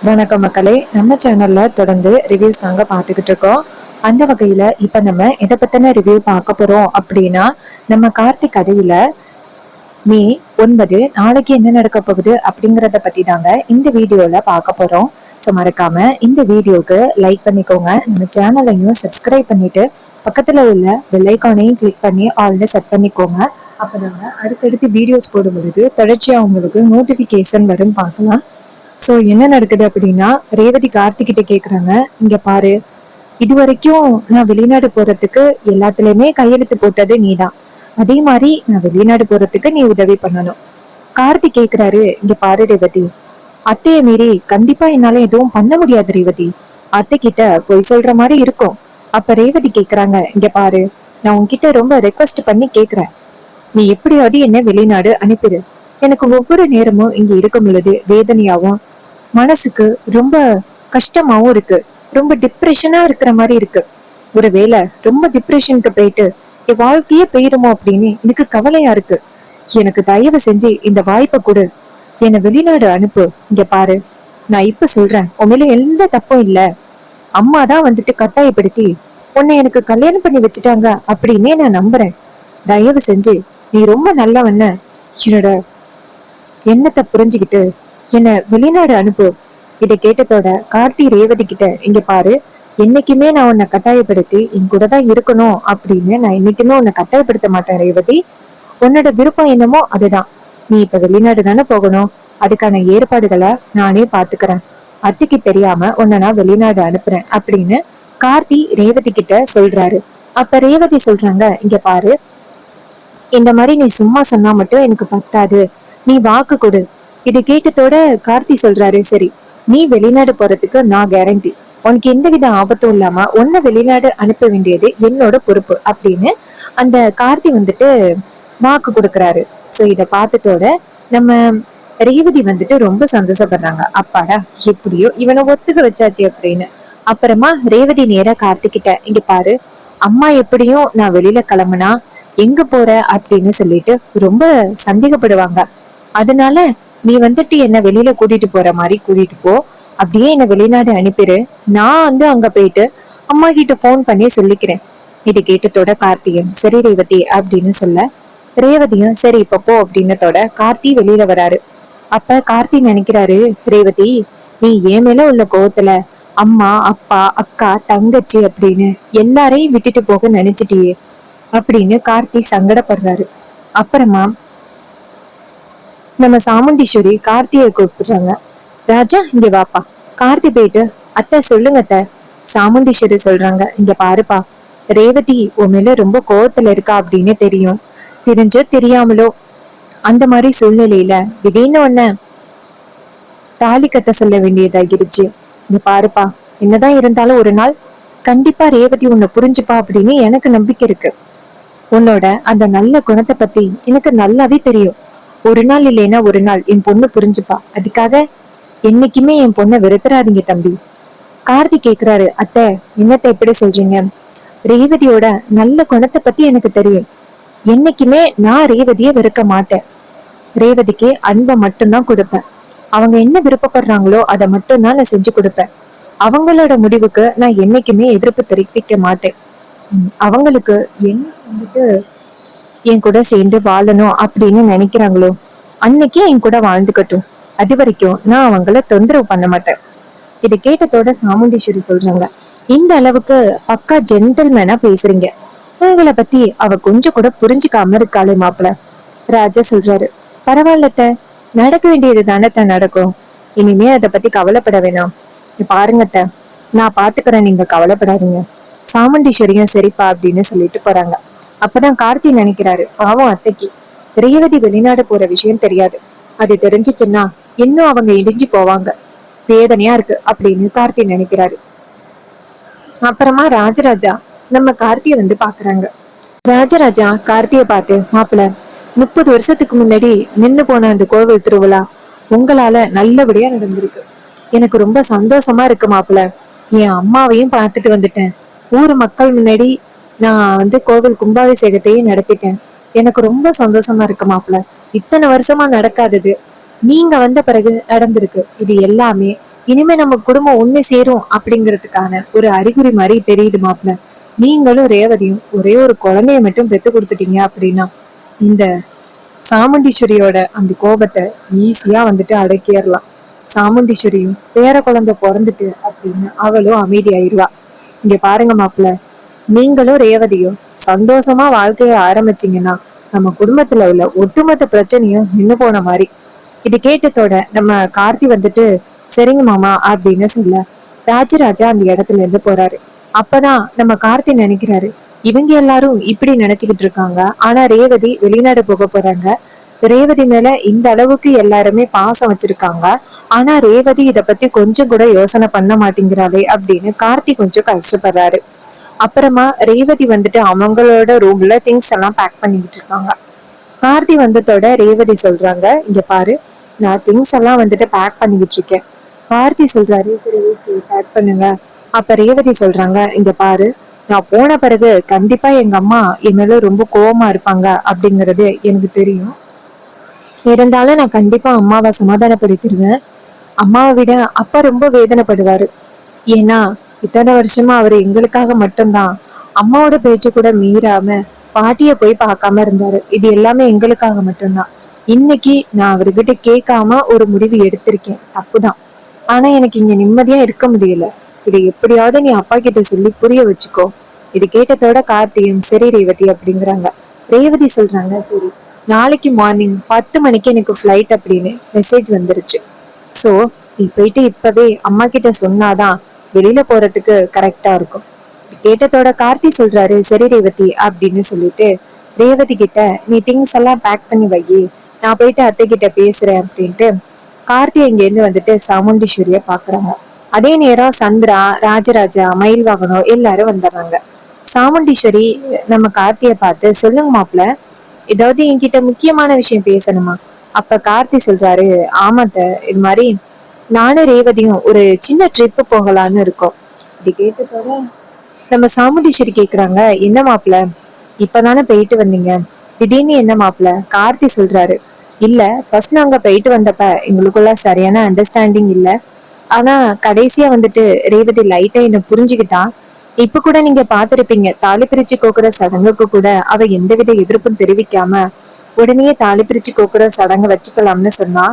வணக்கம் மக்களே, நம்ம சேனல்ல தொடர்ந்து ரிவ்யூஸ் தாங்க பார்த்துக்கிட்டு இருக்கோம். அந்த வகையில இப்ப நம்ம எதை பத்தின ரிவ்யூ பார்க்க போறோம் அப்படின்னா, நம்ம கார்த்திக் கதையில மே 9 நாளைக்கு என்ன நடக்க போகுது அப்படிங்கறத பத்தி தாங்க இந்த வீடியோல பார்க்க போறோம். ஸோ மறக்காம இந்த வீடியோக்கு லைக் பண்ணிக்கோங்க, நம்ம சேனலையும் சப்ஸ்கிரைப் பண்ணிட்டு பக்கத்துல உள்ள பெல் ஐக்கானையும் கிளிக் பண்ணி ஆல்ல செட் பண்ணிக்கோங்க. அப்ப நாங்க அடுத்தடுத்து வீடியோஸ் போடும் பொழுது தொடர்ச்சியா உங்களுக்கு நோட்டிபிகேஷன் வரும், பார்க்கலாம். சோ என்ன நடக்குது அப்படின்னா, ரேவதி கார்த்திகிட்ட கேக்குறாங்க, இங்க பாரு, இது வரைக்கும் நான் வெளிநாடு போறதுக்கு எல்லாத்துலயுமே கையெழுத்து போட்டது நீதான். அதே மாதிரி நான் வெளிநாடு போறதுக்கு நீ உதவி பண்ணணும். கார்த்திக் கேக்குறாரு, இங்க பாரு ரேவதி, அத்தைய மீறி கண்டிப்பா என்னால எதுவும் பண்ண முடியாது ரேவதி. அத்தை கிட்ட பொய் சொல்ற மாதிரி இருக்கும். அப்ப ரேவதி கேக்குறாங்க, இங்க பாரு, நான் உன்கிட்ட ரொம்ப ரெக்வஸ்ட் பண்ணி கேக்குறேன், நீ எப்படியாவது என்ன வெளிநாடு அனுப்பிடு. எனக்கு ஒவ்வொரு நேரமும் இங்க இருக்கும் பொழுது வேதனையாவும் மனசுக்கு ரொம்ப கஷ்டமாவும் இருக்கு. ரொம்ப டிப்ரெஷனா இருக்கிற மாதிரி இருக்கு. ஒருவேளை ரொம்ப டிப்ரெஷனுக்கு போயிட்டு என் வாழ்க்கையே போயிருமோ அப்படின்னு எனக்கு கவலையா இருக்கு. எனக்கு தயவு செஞ்சு இந்த வாய்ப்பை கொடு, என்னை வெளிநாடு அனுப்பு. இங்க பாரு, நான் இப்ப சொல்றேன், உண்மையில எந்த தப்பும் இல்ல. அம்மா தான் வந்துட்டு கட்டாயப்படுத்தி உன்னை எனக்கு கல்யாணம் பண்ணி வச்சுட்டாங்க அப்படின்னே நான் நம்புறேன். தயவு செஞ்சு நீ ரொம்ப நல்லவண்ண என்னோட எண்ணத்தை புரிஞ்சுக்கிட்டு என்ன வெளிநாடு அனுப்பு. இதை கேட்டதோட கார்த்தி ரேவதி கிட்ட, இங்க பாரு, என்னைக்குமே நான் உன்னை கட்டாயப்படுத்தி என் கூட தான் இருக்கணும் அப்படின்னு நான் என்னைக்குமே உன்னை கட்டாயப்படுத்த மாட்டேன் ரேவதி. உன்னோட விருப்பம் என்னமோ அதுதான். நீ இப்ப வெளிநாடு தானே போகணும், அதுக்கான ஏற்பாடுகளை நானே பாத்துக்கிறேன். அத்திக்கு தெரியாம உன்னை நான் வெளிநாடு அனுப்புறேன் அப்படின்னு கார்த்தி ரேவதி கிட்ட சொல்றாரு. அப்ப ரேவதி சொல்றாங்க, இங்க பாரு, இந்த மாதிரி நீ சும்மா சொன்னா மட்டும் எனக்கு பத்தாது, நீ வாக்கு கொடு. இது கேட்டதோட கார்த்தி சொல்றாரு, சரி, நீ வெளிநாடு போறதுக்கு நான் கேரண்டி, உனக்கு எந்தவித ஆபத்தும் இல்லாம உன்னை வெளிநாடு அனுப்ப வேண்டியது என்னோட பொறுப்பு அப்படின்னு அந்த கார்த்தி வந்துட்டு வாக்கு கொடுக்கறாரு. சோ இத பார்த்ததோட நம்ம ரேவதி வந்துட்டு ரொம்ப சந்தோஷப்படுறாங்க. அப்பாடா, எப்படியோ இவனை ஒத்துக்க வச்சாச்சு அப்படின்னு. அப்புறமா ரேவதி நேரா கார்த்திகிட்ட, இங்க பாரு, அம்மா எப்படியும் நான் வெளியில கிளம்புனா எங்க போற அப்படின்னு சொல்லிட்டு ரொம்ப சந்தேகப்படுவாங்க. அதனால நீ வந்துட்டு என்ன வெளியில கூட்டிட்டு போற மாதிரி கூட்டிட்டு போ, அப்படியே என்ன வெளிநாடு அனுப்பிடு. நான் வந்து அங்க போயிட்டு அம்மா கிட்ட போன் பண்ணி சொல்லிக்கிறேன். இது கேட்டதோட கார்த்தியும் சரி ரேவதி அப்படின்னு சொல்ல, ரேவதியும் சரி இப்ப போ அப்படின்னதோட கார்த்தி வெளியில வராரு. அப்ப கார்த்தி நினைக்கிறாரு, ரேவதி, நீ ஏன் மேல உள்ள கோவத்துல அம்மா அப்பா அக்கா தங்கச்சி அப்படின்னு எல்லாரையும் விட்டுட்டு போக நினைச்சிட்டியே அப்படின்னு கார்த்தி சங்கடப்படுறாரு. அப்புறமா நம்ம சாமுண்டீஸ்வரி கார்த்தியை கூப்பிடுறாங்க. ராஜா, இங்க வாப்பா. கார்த்தி போயிட்டு, அத்தை சொல்லுங்க அத்தை. சாமுண்டீஸ்வரி சொல்றாங்க, இங்க பாருப்பா, ரேவதி உன் மேல ரொம்ப கோவத்துல இருக்கா அப்படின்னு தெரியும். தெரிஞ்சோ தெரியாமலோ அந்த மாதிரி சூழ்நிலையில திடீர்னு ஒன்ன தாலி கட்ட சொல்ல வேண்டியதாகிருச்சு. இங்க பாருப்பா, என்னதான் இருந்தாலும் ஒரு நாள் கண்டிப்பா ரேவதி உன்னை புரிஞ்சுப்பா அப்படின்னு எனக்கு நம்பிக்கை இருக்கு. உன்னோட அந்த நல்ல குணத்தை பத்தி எனக்கு நல்லாவே தெரியும். ஒரு நாள் இல்லைன்னா ஒரு நாள் என் பொண்ணு புரிஞ்சுப்பா. அதுக்காக என்னைக்குமே என் பொண்ணை வெறுத்துறாதீங்க தம்பி. கார்த்தி கேக்குறாரு, அத்தை என்னத்தை எப்படி சொல்றீங்க? ரேவதியோட நல்ல குணத்தை பத்தி எனக்கு தெரியும். என்னைக்குமே நான் ரேவதிய வெறுக்க மாட்டேன். ரேவதிக்கு அன்பை மட்டும்தான் கொடுப்பேன். அவங்க என்ன விருப்பப்படுறாங்களோ அதை மட்டும்தான் நான் செஞ்சு கொடுப்பேன். அவங்களோட முடிவுக்கு நான் என்னைக்குமே எதிர்ப்பு தெரிவிக்க மாட்டேன். அவங்களுக்கு என்ன வந்துட்டு என் கூட சேர்ந்து வாழணும் அப்படின்னு நினைக்கிறாங்களோ அன்னைக்கே என் கூட வாழ்ந்துக்கட்டும். அது வரைக்கும் நான் அவங்கள தொந்தரவு பண்ண மாட்டேன். இதை கேட்டதோட சாமுண்டீஸ்வரி சொல்றாங்க, இந்த அளவுக்கு பக்கா ஜென்டில்மேனா பேசுறீங்க, உங்களை பத்தி அவ கொஞ்சம் கூட புரிஞ்சுக்காம இருக்காளே மாப்பிள்ள. ராஜா சொல்றாரு, பரவாயில்லத்த, நடக்க வேண்டியது தானே நடக்கும். இனிமே அதை பத்தி கவலைப்பட வேணாம். பாருங்கத்த, நான் பாத்துக்கிறேன், நீங்க கவலைப்படாதீங்க. சாமுண்டீஸ்வரியும் சரிப்பா அப்படின்னு சொல்லிட்டு போறாங்க. அப்பதான் கார்த்தி நினைக்கிறாரு, பாவம் அத்தைக்கு ரேவதி வெளிநாடு போற விஷயம் தெரியாது. அது தெரிஞ்சிச்சுன்னா இன்னும் அவங்க இடிஞ்சு போவாங்க, வேதனையா இருக்கு அப்படின்னு கார்த்தி நினைக்கிறாரு. அப்புறமா ராஜராஜா நம்ம கார்த்திய வந்து பாக்குறாங்க. ராஜராஜா கார்த்திய பார்த்து, மாப்பிள்ள, 30 வருஷத்துக்கு முன்னாடி நின்னு போன அந்த கோவில் திருவிழா உங்களால நல்லபடியா நடந்திருக்கு. எனக்கு ரொம்ப சந்தோஷமா இருக்கு மாப்பிள்ள. என் அம்மாவையும் பார்த்துட்டு வந்துட்டேன். ஊர் மக்கள் முன்னாடி நான் வந்து கோவில் கும்பாபிஷேகத்தையும் நடத்திட்டேன். எனக்கு ரொம்ப சந்தோஷமா இருக்கு மாப்பிள்ள. இத்தனை வருஷமா நடக்காதது நீங்க வந்த பிறகு நடந்திருக்கு. இது எல்லாமே இனிமே நம்ம குடும்பம் ஒண்ணு சேரும் அப்படிங்கிறதுக்கான ஒரு அறிகுறி மாதிரி தெரியுது மாப்பிள்ள. நீங்களும் ரேவதியும் ஒரே ஒரு குழந்தைய மட்டும் பெத்து கொடுத்துட்டீங்க அப்படின்னா இந்த சாமுண்டீஸ்வரியோட அந்த கோபத்தை ஈஸியா வந்துட்டு அடக்கிடலாம். சாமுண்டீஸ்வரியும் பேர குழந்தை பிறந்துட்டு அப்படின்னு அவளும் அமைதியாயிருவா. இங்க பாருங்க மாப்பிள்ள, நீங்களும் ரேவதியும் சந்தோஷமா வாழ்க்கைய ஆரம்பிச்சீங்கன்னா நம்ம குடும்பத்துல உள்ள ஒட்டுமொத்த பிரச்சனையும் நின்னு போன மாதிரி. இது கேட்டதோட நம்ம கார்த்தி வந்துட்டு சரிங்க மாமா அப்படின்னு சொல்ல ராஜராஜா அந்த இடத்துல இருந்து போறாரு. அப்பதான் நம்ம கார்த்தி நினைக்கிறாரு, இவங்க எல்லாரும் இப்படி நினைச்சுக்கிட்டு இருக்காங்க, ஆனா ரேவதி வெளிநாடு போக போறாங்க. ரேவதி மேல இந்த அளவுக்கு எல்லாருமே பாசம் வச்சிருக்காங்க, ஆனா ரேவதி இத பத்தி கொஞ்சம் கூட யோசனை பண்ண மாட்டேங்கிறாளே அப்படின்னு கார்த்தி கொஞ்சம் கஷ்டப்படுறாரு. அப்புறமா ரேவதி வந்துட்டு அவங்களோட ரூம்ல திங்ஸ் எல்லாம் பேக் பண்ணிட்டு இருக்காங்க. கார்த்தி வந்ததோட ரேவதி சொல்றாங்க, இங்க பாரு, நான் திங்ஸ் எல்லாம் வந்துட்டு பேக் பண்ணிக்கிட்டு இருக்கேன். கார்த்தி சொல்றாரு, சரி ஓகே பேக் பண்ணுங்க. அப்ப ரேவதி சொல்றாங்க, இங்க பாரு, நான் போன பிறகு கண்டிப்பா எங்க அம்மா என்னோட ரொம்ப கோவமா இருப்பாங்க அப்படிங்கறது எனக்கு தெரியும். இருந்தாலும் நான் கண்டிப்பா அம்மாவை சமாதானப்படுத்திடுவேன். அம்மாவை விட அப்பா ரொம்ப வேதனைப்படுவாரு. ஏன்னா இத்தனை வருஷமா அவரு எங்களுக்காக மட்டும்தான் அம்மாவோட பேச்சு கூட மீறாம பாட்டிய போய் பார்க்காம இருந்தாரு. இது எல்லாமே எங்களுக்காக மட்டும்தான். இன்னைக்கு நான் அவர்கிட்ட கேட்காம ஒரு முடிவு எடுத்திருக்கேன், தப்புதான். ஆனா எனக்கு இங்க நிம்மதியா இருக்க முடியல. இதை எப்படியாவது நீ அப்பா கிட்ட சொல்லி புரிய வச்சுக்கோ. இது கேட்டதோட கார்த்தியும் சரி ரேவதி அப்படிங்கிறாங்க. ரேவதி சொல்றாங்க, சரி நாளைக்கு மார்னிங் 10 மணிக்கு எனக்கு ஃபிளைட் அப்படின்னு மெசேஜ் வந்துருச்சு. சோ நீ போயிட்டு இப்பவே அம்மா கிட்ட சொன்னாதான் வெளியில போறதுக்கு கரெக்டா இருக்கும். கேட்டதோட கார்த்தி சொல்றாரு, சரி ரேவதி அப்படின்னு சொல்லிட்டு ரேவதி கிட்ட நீ திங்ஸ் எல்லாம் பேக் பண்ணி வை, நான் போயிட்டு அத்தை கிட்ட பேசுறேன் அப்படின்ட்டு கார்த்தி இங்க இருந்து வந்துட்டு சாமுண்டீஸ்வரிய பாக்குறாங்க. அதே நேரம் சந்திரா, ராஜராஜா, மயில் வாகனம் எல்லாரும் வந்துடுறாங்க. சாமுண்டீஸ்வரி நம்ம கார்த்திய பார்த்து, சொல்லுங்க மாப்பிள்ள, ஏதாவது என்கிட்ட முக்கியமான விஷயம் பேசணுமா? அப்ப கார்த்தி சொல்றாரு, ஆமாத்த, இது மாதிரி நானும் ரேவதியும் ஒரு சின்ன ட்ரிப் போகலான்னு இருக்கோம். இது கேட்டதோட நம்ம சாமுண்டீஸ்வரி கேக்குறாங்க, என்ன மாப்பிள்ள, இப்பதானே போயிட்டு வந்தீங்க, திடீர்னு என்ன மாப்பிள்ள? கார்த்தி சொல்றாரு, இல்ல ஃபர்ஸ்ட் நாங்க போயிட்டு வந்தப்ப எங்களுக்குள்ள சரியான அண்டர்ஸ்டாண்டிங் இல்ல. ஆனா கடைசியா வந்துட்டு ரேவதி லைட்டா என்ன புரிஞ்சுக்கிட்டா. இப்ப கூட நீங்க பாத்திருப்பீங்க, தாலி பிரிச்சு கோக்குற சடங்குக்கு கூட அவ எந்தவித எதிர்ப்பும் தெரிவிக்காம உடனே தாலி பிரிச்சு கோக்குற சடங்கு வச்சுக்கலாம்னு சொன்னா.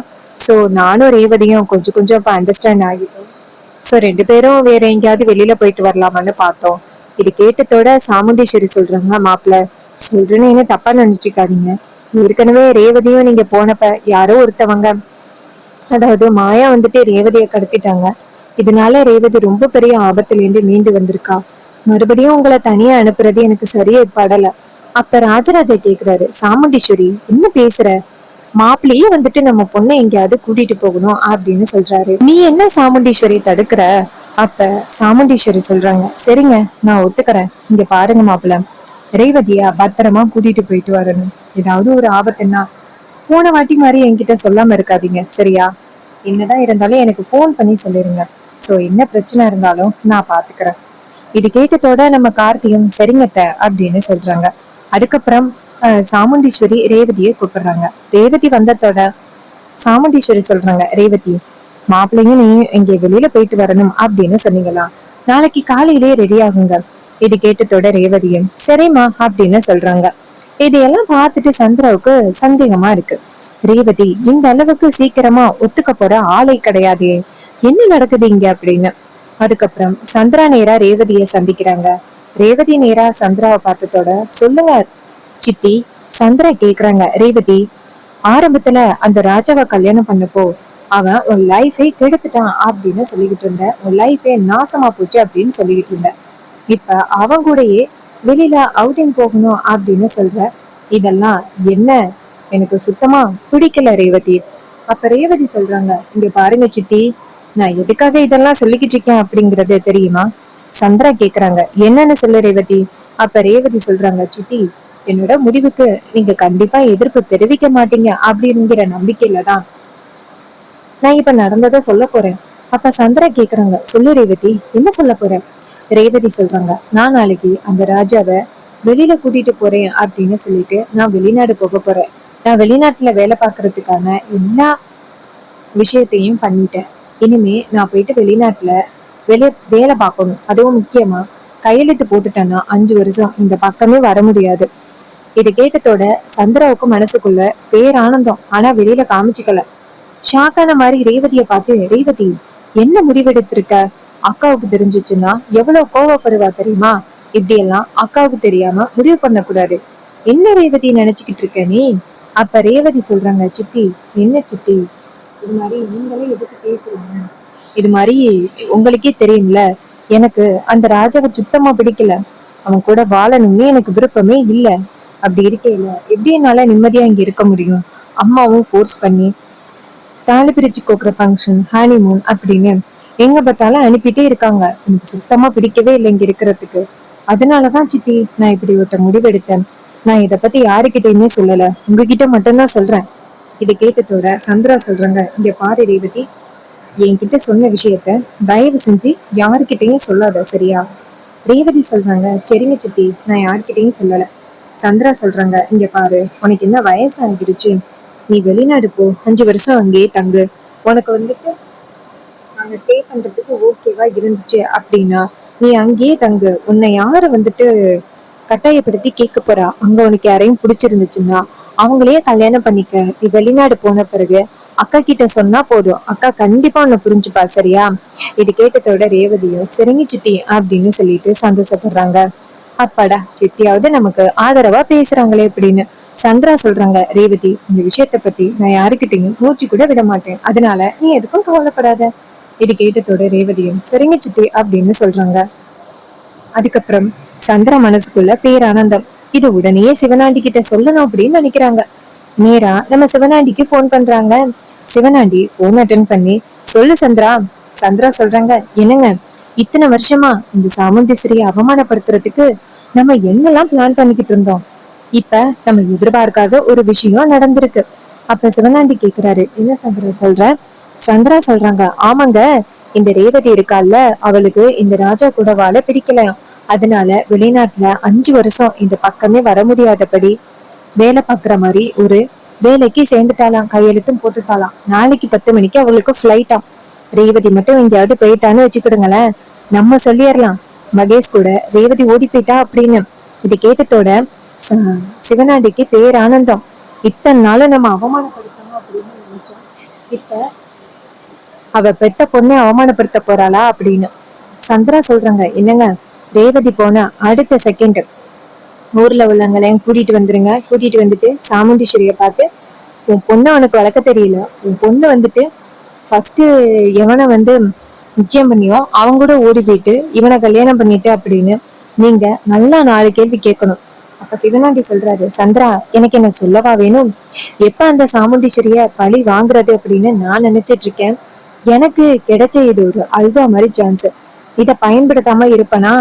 சோ நானும் ரேவதியும் கொஞ்சம் கொஞ்சம் இப்ப அண்டர்ஸ்டாண்ட் ஆகிட்டோம். சோ 2 பேரும் வேற எங்கேயாவது வெளியில போயிட்டு வரலாமான்னு பார்த்தோம். இது கேட்டதோட சாமுண்டீஸ்வரி சொல்றாங்க, மாப்பிள்ள சொல்றேன்னு என்ன தப்பா நினைச்சுக்காதீங்க. ஏற்கனவே ரேவதியும் நீங்க போனப்ப யாரோ ஒருத்தவங்க, அதாவது மாயா வந்துட்டு ரேவதிய கடத்திட்டாங்க. இதனால ரேவதி ரொம்ப பெரிய ஆபத்துல இருந்து மீண்டு வந்திருக்கா. மறுபடியும் உங்களை தனியா அனுப்புறது எனக்கு சரியா படல. அப்ப ராஜராஜா கேக்குறாரு, சாமுண்டீஸ்வரி என்ன பேசுற? மாப்பிள்ளையே வந்துட்டு நம்ம பொண்ணை எங்கேயாவது கூட்டிட்டு போகணும் அப்படின்னு சொல்றாரு. நீ என்ன சாமுண்டீஸ்வரி தடுக்கிற? அப்ப சாமுண்டீஸ்வரி சொல்றாங்க, சரிங்க நான் ஒத்துக்கிறேன். இங்க பாருங்க மாப்பிள்ள, ரேவதியா பத்திரமா கூட்டிட்டு போயிட்டு வரணும். ஏதாவது ஒரு ஆபத்துன்னா போன வாட்டி மாதிரி என்கிட்ட சொல்லாம இருக்காதீங்க, சரியா? என்னதான் இருந்தாலும் எனக்கு போன் பண்ணி சொல்லிருங்க. சோ என்ன பிரச்சனை இருந்தாலும் நான் பாத்துக்கிறேன். இது கேட்டதோட நம்ம கார்த்தியும் சரிங்கத்த அப்படின்னு சொல்றாங்க. அதுக்கப்புறம் சாமுண்டீஸ்வரி ரேவதியை கூப்பிடுறாங்க. ரேவதி வந்ததோட சாமுண்டீஸ்வரி சொல்றாங்க, ரேவதி மாப்பிள்ளையும் நீ இங்க வெளியில போயிட்டு வரணும் அப்படின்னு சொன்னீங்களா, நாளைக்கு காலையிலேயே ரெடி ஆகுங்க. இது கேட்டதோட ரேவதியும் சரிம்மா அப்படின்னு சொல்றாங்க. இதையெல்லாம் பார்த்துட்டு சந்திராவுக்கு சந்தேகமா இருக்கு. ரேவதி இந்த அளவுக்கு சீக்கிரமா ஒத்துக்க போற ஆளை கிடையாதே, என்ன நடக்குது இங்க அப்படின்னு. அதுக்கப்புறம் சந்திரா நேரா ரேவதிய சந்திக்கிறாங்க. ரேவதி நேரா சந்திராவை பார்த்ததோட, சொல்லுங்க சித்தி. சந்திரா கேக்குறாங்க, ரேவதி ஆரம்பத்துல அந்த ராஜாவை கல்யாணம் பண்ணப்போ அவன் உன் லைஃபே கெடுத்துட்டான் அப்படின்னு சொல்லிக்கிட்டு இருந்த, உன் லைஃபே நாசமா போச்சு அப்படின்னு சொல்லிக்கிட்டு இருந்த. இப்ப அவன் கூடயே வெளியில அவுட்டிங் போகணும் அப்படின்னு சொல்ற. இதெல்லாம் என்ன, எனக்கு சுத்தமா பிடிக்கல ரேவதி. அப்ப ரேவதி சொல்றாங்க, இங்க பாருங்க சித்தி, நான் எதுக்காக இதெல்லாம் சொல்லிக்கிட்டு இருக்கேன் அப்படிங்கறது தெரியுமா? சந்திரா கேக்குறாங்க, என்னன்னு சொல்லு ரேவதி. அப்ப ரேவதி சொல்றாங்க, சித்தி என்னோட முடிவுக்கு நீங்க கண்டிப்பா எதிர்ப்பு தெரிவிக்க மாட்டீங்க அப்படிங்கிற நம்பிக்கையில தான் நான் இப்ப நடந்ததை சொல்ல போறேன். அப்ப சந்திரா கேக்குறாங்க, சொல்லு ரேவதி, என்ன சொல்ல போறேன்? ரேவதி சொல்றாங்க, நான் நாளைக்கு அந்த ராஜாவை வெளியில கூட்டிட்டு போறேன் அப்படின்னு சொல்லிட்டு நான் வெளிநாடு போக போறேன். நான் வெளிநாட்டுல வேலை பார்க்கறதுக்கான எல்லா விஷயத்தையும் பண்ணிட்டேன். இனிமே நான் போயிட்டு வெளிநாட்டுல வேலை பார்க்கணும். அதுவும் முக்கியமா கையெழுத்து போட்டுட்டேன்னா 5 வருஷம் இந்த பக்கமே வர முடியாது. இதை கேட்டதோட சந்திராவுக்கு மனசுக்குள்ள பேரானந்தம், ஆனா வெளியில காமிச்சுக்கல. ஷாக்கான மாதிரி ரேவதிய பார்த்து, ரேவதி என்ன முடிவெடுத்திருக்க? அக்காவுக்கு தெரிஞ்சிச்சுன்னா எவ்வளவு கோவப்படுவா தெரியுமா? இப்படி எல்லாம் அக்காவுக்கு தெரியாம முடிவு பண்ண கூடாது. என்ன ரேவதி நினைச்சுக்கிட்டு இருக்க நீ? அப்ப ரேவதி சொல்றாங்க, சித்தி. என்ன சித்தி? இது மாதிரி நீங்களே எதுக்கு பேசுறீங்க? இது மாதிரி உங்களுக்கே தெரியும்ல, எனக்கு அந்த ராஜாவை சுத்தமா பிடிக்கல. அவன் கூட வாழணும்னு எனக்கு விருப்பமே இல்ல. அப்படி இருக்கையில எப்படி என்னால நிம்மதியா இங்க இருக்க முடியும்? அம்மாவும் ஃபோர்ஸ் பண்ணி தாலி பிரிச்சு கோக்குற ஃபங்க்ஷன், ஹனிமூன் அப்படின்னு எங்க பார்த்தாலும் அனுப்பிட்டே இருக்காங்க. எனக்கு சுத்தமா பிடிக்கவே இல்லை இங்க இருக்கிறதுக்கு. அதனாலதான் சித்தி நான் இப்படி ஒரு முடிவெடுத்தேன். நான் இத பத்தி யாருக்கிட்டயுமே சொல்லல, உங்ககிட்ட மட்டும்தான் சொல்றேன். இதை கேட்டதோட சந்திரா சொல்றாங்க, இங்க பாரு ரேவதி, என்கிட்ட சொன்ன விஷயத்த தயவு செஞ்சு யாருக்கிட்டையும் சொல்லாத, சரியா? ரேவதி சொல்றாங்க, சரிங்க சித்தி, நான் யார்கிட்டயும் சொல்லல. சந்திரா சொல்றாங்க, இங்க பாரு, உனக்கு என்ன வயசாகிடுச்சு? நீ வெளிநாடு போ, 5 வருஷம் அங்கேயே தங்கு. உனக்கு வந்துட்டு அங்க ஸ்டே பண்றதுக்கு ஓகேவா இருந்துச்சு அப்படின்னா நீ அங்கேயே தங்கு. உன்னை யாரு வந்துட்டு கட்டாயப்படுத்தி கேட்க போறா? அங்க உனக்கு யாரையும் பிடிச்சிருந்துச்சுன்னா அவங்களையே கல்யாணம் பண்ணிக்க. நீ வெளிநாடு போன பிறகு அக்கா கிட்ட சொன்னா போதும், அக்கா கண்டிப்பா உன்னை புரிஞ்சுப்பா, சரியா? இது கேட்டதோட ரேவதியும் சரிங்க சித்தி அப்படின்னு சொல்லிட்டு சந்தோஷப்படுறாங்க. அப்பாடா, சித்தியாவது நமக்கு ஆதரவா பேசுறாங்களே அப்படின்னு. சந்திரா சொல்றாங்க, ரேவதி, இந்த விஷயத்த பத்தி நான் யாருக்கிட்டையும் மூச்சு கூட விட மாட்டேன். அதனால நீ எதுக்கும் கவலைப்படாத. இது கேட்டதோட ரேவதியும் சரிங்க சித்தி அப்படின்னு சொல்றாங்க. அதுக்கப்புறம் சந்திரா மனசுக்குள்ள பேரானந்தம். இது உடனே சிவனாண்டி கிட்ட சொல்லணும் அப்படின்னு நினைக்கிறாங்க. நேரா நம்ம சிவனாண்டிக்கு போன் பண்றாங்க. சிவனாண்டி போன் அட்டன் பண்ணி, சொல்லு சந்திரா. சந்திரா சொல்றாங்க, என்னங்க, இத்தனை வருஷமா இந்த சாமுண்டீஸ்வரியை அவமானப்படுத்துறதுக்கு நம்ம என்னெல்லாம் பிளான் பண்ணிக்கிட்டு இருந்தோம். இப்ப நம்ம எதிர்பார்க்காத ஒரு விஷயம் நடந்திருக்கு. அப்ப சிவனாண்டி கேக்குறாரு, என்ன சந்திரா சொல்ற? சந்திரா சொல்றாங்க, ஆமாங்க, இந்த ரேவதி இருக்கால, அவளுக்கு இந்த ராஜா கூட வாழ பிடிக்கலையாம். அதனால வெளிநாட்டுல 5 வருஷம் இந்த பக்கமே வர முடியாதபடி வேலை பாக்குற மாதிரி ஒரு வேலைக்கு சேர்ந்துட்டாலாம், கையெழுத்தும் போட்டுட்டாலாம். நாளைக்கு 10 மணிக்கு அவளுக்கு ஃபிளைட்டாம். ரேவதி மட்டும் எங்கேயாவது போயிட்டான்னு வச்சுக்கிடுங்களேன், நம்ம சொல்லிடலாம் மகேஷ் கூட ரேவதி ஓடி போயிட்டா அப்படின்னு. இது கேட்டதோட சிவனாண்டிக்கு பேரானந்தம். இத்தனை நாள நம்ம அவமானப்படுத்தணும் அப்படின்னு நினைச்சோம், இப்ப அவ பெத்த பொண்ணை அவமானப்படுத்த போறாளா அப்படின்னு. சந்திரா சொல்றாங்க, என்னங்க, ரேவதி போன அடுத்த செகண்ட் ஊர்ல உள்ளவங்களையும் கூட்டிட்டு வந்துருங்க. கூட்டிட்டு வந்துட்டு சாமுண்டீஸ்வரிய பார்த்து, உன் பொண்ணு அவனுக்கு வளர்க்க தெரியல, உன் பொண்ணு வந்துட்டு ஃபர்ஸ்ட் எவனை வந்து நிச்சயம் பண்ணியோ அவங்க கூட ஓடி போயிட்டு இவனை கல்யாணம் பண்ணிட்டு அப்படின்னு நீங்க நல்லா 4 கேள்வி கேட்கணும். அப்ப சிவனாண்டி சொல்றாரு, சந்திரா, எனக்கு என்ன சொல்லவா வேணும்? எப்ப அந்த சாமுண்டீஸ்வரிய பழி வாங்குறது அப்படின்னு நான் நினைச்சிட்டு இருக்கேன். எனக்கு கிடைச்ச இது ஒரு அல்வா மாதிரி சான்ஸ். இத பயன்படுத்தாம இருப்பனா?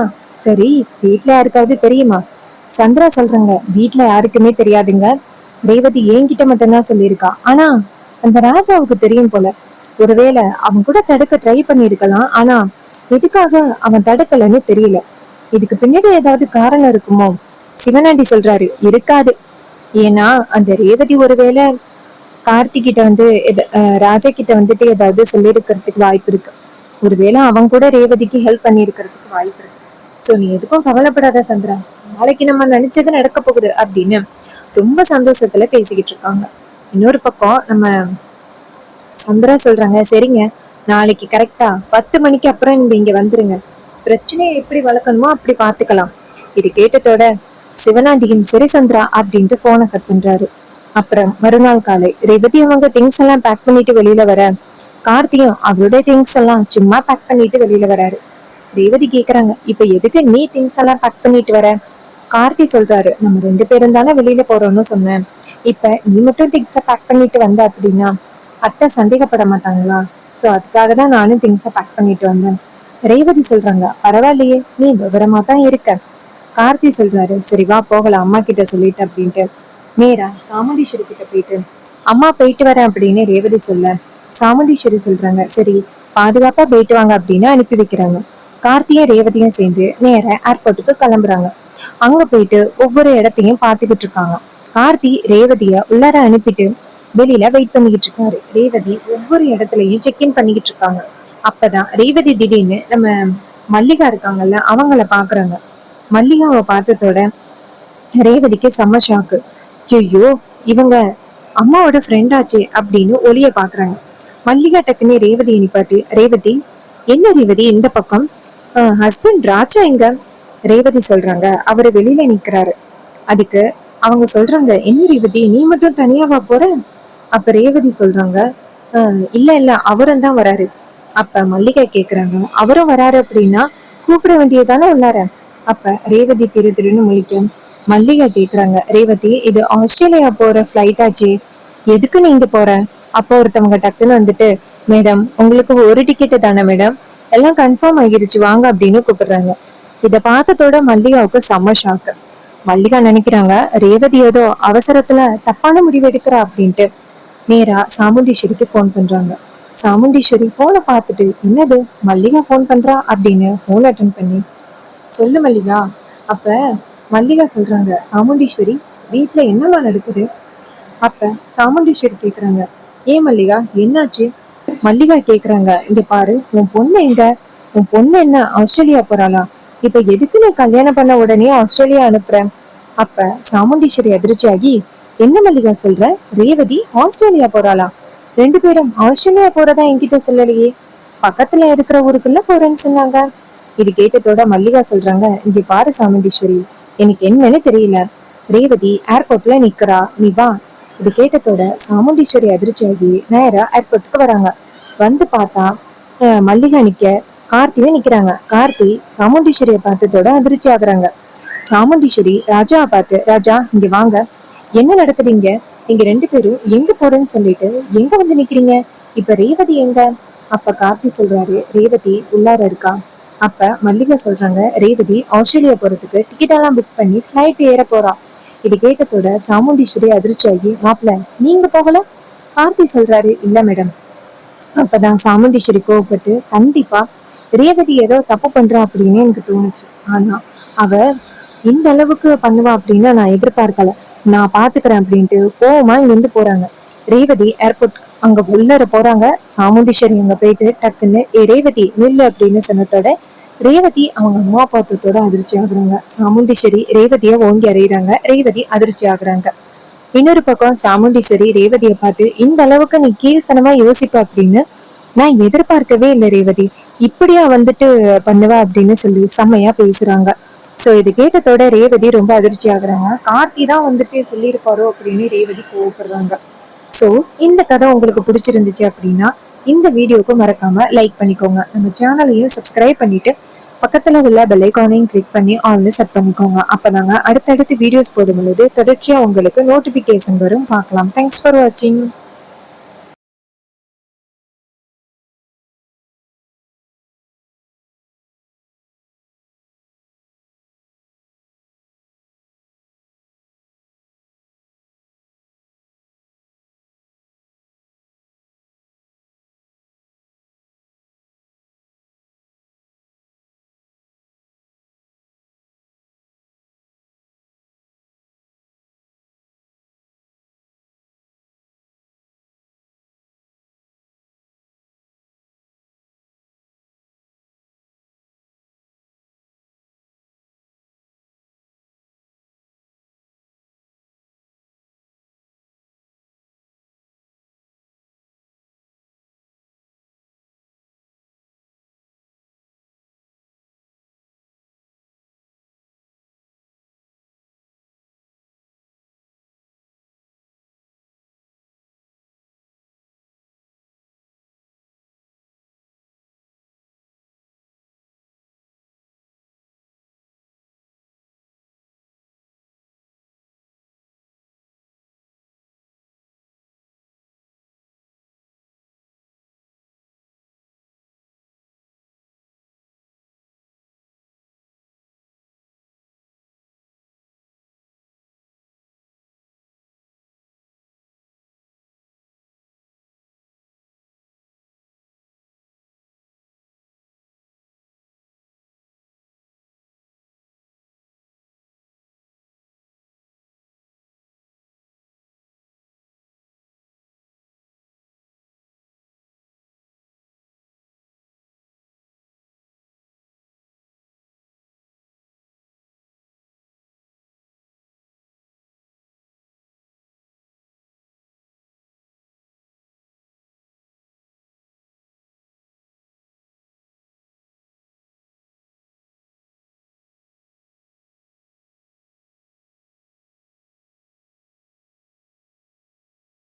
சரி, வீட்டுல யாருக்காவது தெரியுமா? சந்திரா சொல்றாங்க, வீட்டுல யாருக்குமே தெரியாதுங்க. ரேவதி என்கிட்ட மட்டும்தான் சொல்லியிருக்கா. ஆனா அந்த ராஜாவுக்கு தெரியும் போல. ஒருவேளை அவன் கூட தடுக்க ட்ரை பண்ணிருக்கலாம். ஆனா எதுக்காக அவன் தடுக்கலன்னு தெரியல. இதுக்கு பின்னாடி ஏதாவது காரணம் இருக்குமோ? சிவனாண்டி சொல்றாரு, இருக்காது. ஏன்னா அந்த ரேவதி ஒருவேளை கார்த்திகிட்ட வந்து ராஜா கிட்ட வந்துட்டு ஏதாவது சொல்லிருக்கிறதுக்கு வாய்ப்பு இருக்கு. ஒருவேளை அவன் கூட ரேவதிக்கு ஹெல்ப் பண்ணி இருக்கிறதுக்கு வாய்ப்பு இருக்கு. சோ நீ எதுக்கும் கவலைப்படாத சந்திரா, நாளைக்கு நம்ம நினைச்சது நடக்க போகுது அப்படின்னு ரொம்ப சந்தோஷத்துல பேசிக்கிட்டு இருக்காங்க. இன்னொரு பக்கம் நம்ம சந்திரா சொல்றாங்க, சரிங்க, நாளைக்கு கரெக்டா 10 மணிக்கு அப்புறம் நீங்க இங்க வந்துருங்க. பிரச்சனையை எப்படி வளர்க்கணுமோ அப்படி பாத்துக்கலாம். இது கேட்டதோட சிவனாண்டியும் சரி சந்திரா அப்படின்ட்டு போனை கட் பண்றாரு. அப்புறம் மறுநாள் காலை ரேவதி அவங்க திங்ஸ் எல்லாம் பேக் பண்ணிட்டு வெளியில வர, கார்த்தியும் அவருடைய திங்ஸ் எல்லாம் சும்மா பேக் பண்ணிட்டு வெளியில வராரு. ரேவதி கேக்குறாங்க, இப்ப எதுக்கு நீ திங்ஸ் எல்லாம் பேக் பண்ணிட்டு வர? கார்த்தி சொல்றாரு, நம்ம 2 பேரும் தானே வெளியில போறோம்னு சொன்னேன். இப்ப நீ மட்டும் திங்ஸ பேக் பண்ணிட்டு வந்த அப்படின்னா அத்தை சந்தேகப்பட மாட்டாங்களா? சோ அதுக்காக தான் நானும் திங்ஸ பேக் பண்ணிட்டு வந்தேன். ரேவதி சொல்றாங்க, பரவாயில்லையே, நீ விவரமா தான் இருக்க. கார்த்தி சொல்றாரு, சரி வா போகலாம், அம்மா கிட்ட சொல்லிட்டு அப்படின்ட்டு நேரா சாமுண்டீஸ்வரி கிட்ட போயிட்டு அம்மா போயிட்டு வரேன் அப்படின்னு ரேவதி சொல்ல, சாமுண்டீஸ்வரி சொல்றாங்க, சரி பாதுகாப்பா போயிட்டு வாங்க அப்படின்னு அனுப்பி வைக்கிறாங்க. கார்த்தியும் ரேவதியும் சேர்ந்து நேர ஏர்போர்ட்டுக்கு கிளம்புறாங்க. அங்க போயிட்டு ஒவ்வொரு இடத்தையும் பாத்துக்கிட்டு இருக்காங்க. கார்த்தி ரேவதிய உள்ளார அனுப்பிட்டு வெளியில வெயிட் பண்ணிக்கிட்டு இருக்காரு. ரேவதி ஒவ்வொரு இடத்துலயும் செக்இன் பண்ணிக்கிட்டு இருக்காங்க. அப்பதான் ரேவதி திடீர்னு நம்ம மல்லிகா இருக்காங்கல்ல அவங்கள பாக்குறாங்க. மல்லிகாவை பார்த்ததோட ரேவதிக்கு செம்ம ஷாக்கு. ஐயோ, இவங்க அம்மாவோட ஃப்ரெண்ட் ஆச்சே அப்படின்னு ஒளிய பாக்குறாங்க. மல்லிகா டக்குன்னு ரேவதியை நிப்பாட்டி, ரேவதி, என்ன ரேவதி இந்த பக்கம்? ஹஸ்பண்ட் ராஜா எங்க? ரேவதி சொல்றாங்க, அவரு வெளியில நிக்கிறாரு. அதுக்கு அவங்க சொல்றாங்க, என்ன ரேவதி நீ மட்டும் தனியாவா போற? அப்ப ரேவதி சொல்றாங்க, இல்ல இல்ல அவரும் தான் வராரு. அப்ப மல்லிகா கேக்குறாங்க, அவரும் வராரு அப்படின்னா கூப்பிட வேண்டியதானே உள்ளார? அப்ப ரேவதி திரு திருன்னு முழிக்க மல்லிகா கேக்குறாங்க, ரேவதி இது ஆஸ்திரேலியா போற ஃபிளைட் ஆச்சு, எதுக்கு நீங்க போற? அப்போ ஒருத்தவங்க டக்குன்னு வந்துட்டு, மேடம் உங்களுக்கு ஒரு டிக்கெட்டு தானே மேடம், எல்லாம் கன்ஃபார்ம் ஆகிருச்சு வாங்க அப்படின்னு கூப்பிடுறாங்க. இத பார்த்ததோட மல்லிகாவுக்கு செம்ம ஷாக்கு. மல்லிகா நினைக்கிறாங்க ரேவதி ஏதோ அவசரத்துல தப்பான முடிவு எடுக்கிறா அப்படின்ட்டு. நேரா சாமுண்டீஸ்வரிக்கு போன் பண்றாங்க. சாமுண்டீஸ்வரி போனை பார்த்துட்டு, என்னது மல்லிகா போன் பண்றா அப்படின்னு போன் அட்டன் பண்ணி, சொல்லு மல்லிகா. அப்ப மல்லிகா சொல்றாங்க, சாமுண்டீஸ்வரி வீட்டுல என்னமா நடக்குது? அப்ப சாமுண்டீஸ்வரி கேக்குறாங்க, ஏன் மல்லிகா என்னாச்சு? மல்லிகா கேக்குறாங்க, இங்க பாரு உன் பொண்ணு எங்க? உன் பொண்ணு என்ன ஆஸ்திரேலியா போறாளா? இப்ப எதுக்கு நீ கல்யாணம் பண்ண உடனே ஆஸ்திரேலியா அனுப்புற? அப்ப சாமுண்டீஸ்வரி அதிர்ச்சியாகி, என்ன மல்லிகா சொல்ற? ரேவதி ஆஸ்திரேலியா போறாளா? ரெண்டு பேரும் ஆஸ்திரேலியா போறதா என்கிட்ட சொல்லலையே, பக்கத்துல இருக்கிற ஊருக்குள்ள போறேன்னு சொன்னாங்க. இது கேட்டதோட மல்லிகா சொல்றாங்க, இங்க பாரு சாமுண்டீஸ்வரி, எனக்கு என்னன்னு தெரியல, ரேவதி ஏர்போர்ட்ல நிக்கிறா, நீ வா. இது கேட்டதோட சாமுண்டீஸ்வரி அதிர்ச்சியாகி நேரா ஏர்போர்ட்டுக்கு வராங்க. வந்து பார்த்தா மல்லிகா நிக்க, கார்த்தியும் நிக்கிறாங்க. கார்த்தி சாமுண்டீஸ்வரியை பார்த்ததோட அதிர்ச்சி ஆகுறாங்க. சாமுண்டீஸ்வரி ராஜாவை பார்த்து, ராஜா இங்க வாங்க, என்ன நடக்குது இங்க? நீங்க ரெண்டு பேரும் எங்க போறேன்னு சொல்லிட்டு எங்க வந்து நிக்கிறீங்க? இப்ப ரேவதி எங்க? அப்ப கார்த்தி சொல்றாரு, ரேவதி உள்ளார இருக்கா. அப்ப மல்லிகா சொல்றாங்க, ரேவதி ஆஸ்திரேலியா போறதுக்கு டிக்கெட் எல்லாம் புக் பண்ணி ஃபிளைட் ஏற போறா. இது கேட்டதோட சாமுண்டீஸ்வரி அதிர்ச்சியாகி, மாப்பிள்ள நீங்க போகல? கார்த்தி சொல்றாரு, இல்ல மேடம். அப்பதான் சாமுண்டீஸ்வரி கோவப்பட்டு, கண்டிப்பா ரேவதி ஏதோ தப்பு பண்றா அப்படின்னு எனக்கு தோணுச்சு, ஆனா அவ இந்த அளவுக்கு பண்ணுவா அப்படின்னு நான் எதிர்பார்க்கல, நான் பாத்துக்கிறேன் அப்படின்ட்டு கோவமா இங்க இருந்து போறாங்க. ரேவதி ஏர்போர்ட் அங்க உள்ளர போறாங்க. சாமுண்டீஸ்வரி அங்க போயிட்டு டக்குன்னு, ஏ ரேவதி நில்லு அப்படின்னு சொன்னதோட ரேவதி அவங்க அம்மா பாத்தத்தோட அதிர்ச்சி ஆகுறாங்க. சாமுண்டீஸ்வரி ரேவதிய ஓங்கி அறையிறாங்க. ரேவதி அதிர்ச்சி ஆகுறாங்க. இன்னொரு பக்கம் சாமுண்டீஸ்வரி ரேவதியை பார்த்து, இந்த அளவுக்கு நீ கீழ்த்தனமா யோசிப்ப அப்படின்னு நான் எதிர்பார்க்கவே இல்லை ரேவதி, இப்படியா வந்துட்டு பண்ணுவா அப்படின்னு சொல்லி செம்மையா பேசுறாங்க. சோ இது கேட்டதோட ரேவதி ரொம்ப அதிர்ச்சி ஆகுறாங்க. கார்த்தி தான் வந்துட்டு சொல்லியிருப்பாரோ அப்படின்னு ரேவதி கோவப்படுறாங்க. சோ இந்த கதை உங்களுக்கு பிடிச்சிருந்துச்சு அப்படின்னா இந்த வீடியோக்கு மறக்காம லைக் பண்ணிக்கோங்க. நம்ம சேனலையும் சப்ஸ்கிரைப் பண்ணிட்டு பக்கத்துல உள்ள பெல் ஐகானையும் கிளிக் பண்ணி ஆல்னு செட் பண்ணிக்கோங்க. அப்பதாங்க அடுத்தடுத்து வீடியோஸ் போடும்பொழுது தொடர்ச்சியா உங்களுக்கு நோட்டிபிகேஷன் வரும், பார்க்கலாம். தேங்க்ஸ் ஃபார் வாட்சிங்.